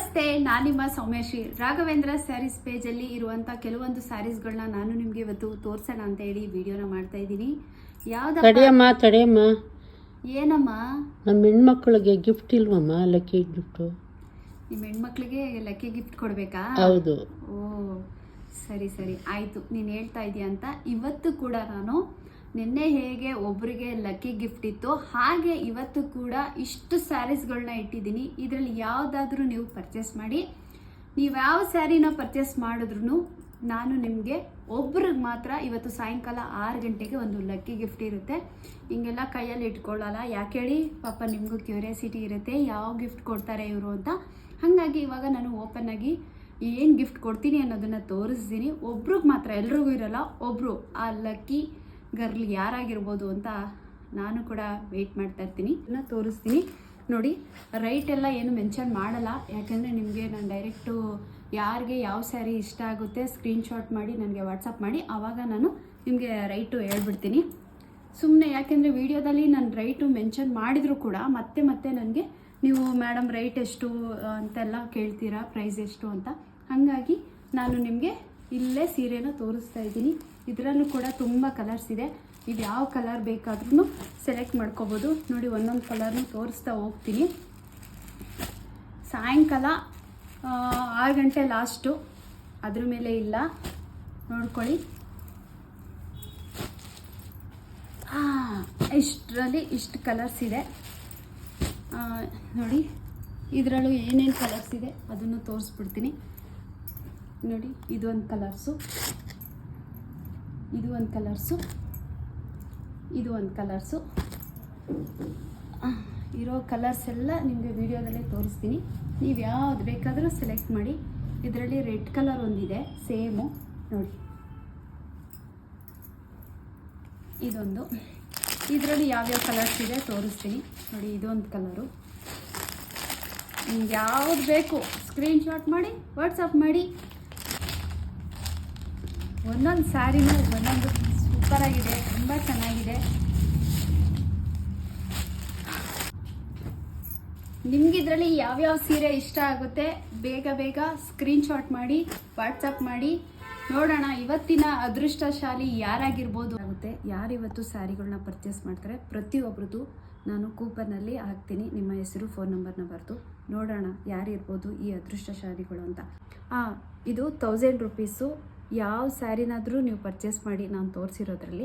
ನಮಸ್ತೆ, ನಾನು ನಿಮ್ಮ ಸೌಮ್ಯಶ್ರೀ. ರಾಘವೇಂದ್ರ ಸ್ಯಾರೀಸ್ ಪೇಜಲ್ಲಿ ಇರುವಂಥ ಕೆಲವೊಂದು ಸ್ಯಾರೀಸ್ಗಳನ್ನ ನಾನು ನಿಮಗೆ ಇವತ್ತು ತೋರಿಸೋಣ ಅಂತ ಹೇಳಿ ವಿಡಿಯೋನ ಮಾಡ್ತಾ ಇದ್ದೀನಿ. ತಡೆಯಮ್ಮ ಏನಮ್ಮ? ನಮ್ಮ ಹೆಣ್ಮಕ್ಳಿಗೆ ಗಿಫ್ಟ್ ಇಲ್ವಮ್ಮ? Lucky gift. ನಿಮ್ಮ ಹೆಣ್ಮಕ್ಳಿಗೆ ಲಕ್ಕಿ ಗಿಫ್ಟ್ ಕೊಡಬೇಕಾ? ಹೌದು. ಓ ಸರಿ ಸರಿ ಆಯಿತು, ನೀನು ಹೇಳ್ತಾ ಇದೀಯ ಅಂತ. ಇವತ್ತು ಕೂಡ ನಾನು ನಿನ್ನೆ ಹೇಗೆ ಒಬ್ಬರಿಗೆ ಲಕ್ಕಿ ಗಿಫ್ಟ್ ಇತ್ತು ಹಾಗೆ ಇವತ್ತು ಕೂಡ ಇಷ್ಟು ಸ್ಯಾರೀಸ್ಗಳನ್ನ ಇಟ್ಟಿದ್ದೀನಿ. ಇದರಲ್ಲಿ ಯಾವುದಾದ್ರೂ ನೀವು ಪರ್ಚೇಸ್ ಮಾಡಿ, ನೀವು ಯಾವ ಸ್ಯಾರಿನ ಪರ್ಚೇಸ್ ಮಾಡಿದ್ರು ನಾನು ನಿಮಗೆ ಒಬ್ರಿಗೆ ಮಾತ್ರ ಇವತ್ತು ಸಾಯಂಕಾಲ 6 ಗಂಟೆಗೆ ಒಂದು ಲಕ್ಕಿ ಗಿಫ್ಟ್ ಇರುತ್ತೆ. ಹಿಂಗೆಲ್ಲ ಕೈಯಲ್ಲಿ ಇಟ್ಕೊಳ್ಳಲ್ಲ, ಯಾಕೆ ಹೇಳಿ, ಪಾಪ ನಿಮಗೂ ಕ್ಯೂರಿಯಾಸಿಟಿ ಇರುತ್ತೆ ಯಾವ ಗಿಫ್ಟ್ ಕೊಡ್ತಾರೆ ಇವರು ಅಂತ. ಹಾಗಾಗಿ ಇವಾಗ ನಾನು ಓಪನ್ ಆಗಿ ಏನು ಗಿಫ್ಟ್ ಕೊಡ್ತೀನಿ ಅನ್ನೋದನ್ನು ತೋರಿಸ್ತೀನಿ. ಒಬ್ರಿಗೆ ಮಾತ್ರ, ಎಲ್ರಿಗೂ ಇರಲ್ಲ, ಒಬ್ಬರು ಆ ಲಕ್ಕಿ ಗರ್ಲ್ ಯಾರಾಗಿರ್ಬೋದು ಅಂತ ನಾನು ಕೂಡ ವೆಯ್ಟ್ ಮಾಡ್ತಾ ಇರ್ತೀನಿ. ಇದನ್ನು ತೋರಿಸ್ತೀನಿ ನೋಡಿ. ರೈಟ್ ಎಲ್ಲ ಏನು ಮೆನ್ಷನ್ ಮಾಡಲ್ಲ, ಯಾಕೆಂದರೆ ನಿಮಗೆ ನಾನು ಡೈರೆಕ್ಟು ಯಾರಿಗೆ ಯಾವ ಸ್ಯಾರಿ ಇಷ್ಟ ಆಗುತ್ತೆ ಸ್ಕ್ರೀನ್ಶಾಟ್ ಮಾಡಿ ನನಗೆ ವಾಟ್ಸಪ್ ಮಾಡಿ, ಆವಾಗ ನಾನು ನಿಮಗೆ ರೈಟು ಹೇಳ್ಬಿಡ್ತೀನಿ. ಸುಮ್ಮನೆ ಯಾಕೆಂದರೆ ವಿಡಿಯೋದಲ್ಲಿ ನಾನು ರೈಟು ಮೆನ್ಷನ್ ಮಾಡಿದರೂ ಕೂಡ ಮತ್ತೆ ಮತ್ತೆ ನನಗೆ ನೀವು ಮೇಡಮ್ ರೈಟ್ ಎಷ್ಟು ಅಂತೆಲ್ಲ ಕೇಳ್ತೀರಾ, ಪ್ರೈಸ್ ಎಷ್ಟು ಅಂತ. ಹಾಗಾಗಿ ನಾನು ನಿಮಗೆ ಇಲ್ಲೇ ಸೀರೆನ ತೋರಿಸ್ತಾ ಇದ್ದೀನಿ. ಇದರಲ್ಲೂ ಕೂಡ ತುಂಬ ಕಲರ್ಸ್ ಇದೆ, ನೀವು ಯಾವ ಕಲರ್ ಬೇಕಾದ್ರೂ ಸೆಲೆಕ್ಟ್ ಮಾಡ್ಕೋಬೋದು. ನೋಡಿ, ಒಂದೊಂದು ಕಲರ್ನು ತೋರಿಸ್ತಾ ಹೋಗ್ತೀನಿ. ಸಾಯಂಕಾಲ 6 ಗಂಟೆ ಲಾಸ್ಟು, ಅದ್ರ ಮೇಲೆ ಇಲ್ಲ, ನೋಡ್ಕೊಳ್ಳಿ. ಇಷ್ಟರಲ್ಲಿ ಇಷ್ಟು ಕಲರ್ಸ್ ಇದೆ ನೋಡಿ. ಇದರಲ್ಲೂ ಏನೇನು ಕಲರ್ಸ್ ಇದೆ ಅದನ್ನು ತೋರಿಸ್ಬಿಡ್ತೀನಿ ನೋಡಿ. ಇದು ಒಂದು ಕಲರ್ಸು, ಇದು ಒಂದು ಕಲರ್ಸು, ಇದು ಒಂದು ಕಲರ್ಸು. ಇರೋ ಕಲರ್ಸ್ ಎಲ್ಲ ನಿಮಗೆ ವಿಡಿಯೋದಲ್ಲೇ ತೋರಿಸ್ತೀನಿ. ನೀವು ಯಾವ್ದು ಬೇಕಾದರೂ ಸೆಲೆಕ್ಟ್ ಮಾಡಿ. ಇದರಲ್ಲಿ ರೆಡ್ ಕಲರ್ ಒಂದಿದೆ ಸೇಮು ನೋಡಿ, ಇದೊಂದು. ಇದರಲ್ಲಿ ಯಾವ್ಯಾವ ಕಲರ್ಸ್ ಇದೆ ತೋರಿಸ್ತೀನಿ ನೋಡಿ. ಇದೊಂದು ಕಲರು. ನಿಮ್ಗೆ ಯಾವ್ದು ಬೇಕು ಸ್ಕ್ರೀನ್ಶಾಟ್ ಮಾಡಿ ವಾಟ್ಸಪ್ ಮಾಡಿ. ಒಂದೊಂದು ಸ್ಯಾರಿನೂ ಒಂದೊಂದು ಸೂಪರಾಗಿದೆ, ತುಂಬ ಚೆನ್ನಾಗಿದೆ. ನಿಮ್ಗೆ ಇದರಲ್ಲಿ ಯಾವ್ಯಾವ ಸೀರೆ ಇಷ್ಟ ಆಗುತ್ತೆ ಬೇಗ ಬೇಗ ಸ್ಕ್ರೀನ್ಶಾಟ್ ಮಾಡಿ ವಾಟ್ಸಪ್ ಮಾಡಿ. ನೋಡೋಣ ಇವತ್ತಿನ ಅದೃಷ್ಟಶಾಲಿ ಯಾರಾಗಿರ್ಬೋದು ಆಗುತ್ತೆ. ಯಾರಿವತ್ತು ಸ್ಯಾರಿಗಳನ್ನ ಪರ್ಚೇಸ್ ಮಾಡ್ತಾರೆ ಪ್ರತಿಯೊಬ್ಬರದ್ದು ನಾನು ಕೂಪನಲ್ಲಿ ಹಾಕ್ತೀನಿ. ನಿಮ್ಮ ಹೆಸರು ಫೋನ್ ನಂಬರ್ನ ಬರೆದು ನೋಡೋಣ ಯಾರಿರ್ಬೋದು ಈ ಅದೃಷ್ಟಶಾಲಿಗಳು ಅಂತ. ಇದು 1000 ರುಪೀಸು. ಯಾವ ಸ್ಯಾರಿನಾದರೂ ನೀವು ಪರ್ಚೇಸ್ ಮಾಡಿ ನಾನು ತೋರಿಸಿರೋದ್ರಲ್ಲಿ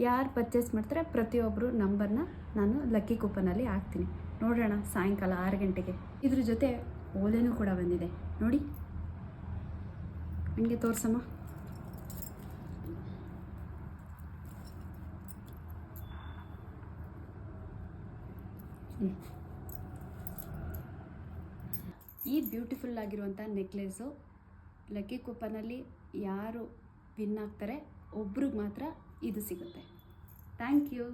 ಯಾರು ಪರ್ಚೇಸ್ ಮಾಡ್ತಾರೆ ಪ್ರತಿಯೊಬ್ಬರು ನಂಬರ್ನ ನಾನು ಲಕ್ಕಿ ಕೂಪನಲ್ಲಿ ಹಾಕ್ತೀನಿ. ನೋಡೋಣ ಸಾಯಂಕಾಲ 6 ಗಂಟೆಗೆ. ಇದ್ರ ಜೊತೆ ಓಲೆನೂ ಕೂಡ ಬಂದಿದೆ ನೋಡಿ. ಹಂಗೆ ತೋರ್ಸಮ್ಮ. ಈ ಬ್ಯೂಟಿಫುಲ್ ಆಗಿರುವಂಥ ನೆಕ್ಲೆಸು ಲಕ್ಕಿ ಕೂಪನಲ್ಲಿ ಯಾರು ವಿನ್ ಆಗ್ತಾರೆ ಒಬ್ರಿಗೆ ಮಾತ್ರ ಇದು ಸಿಗುತ್ತೆ. Thank you.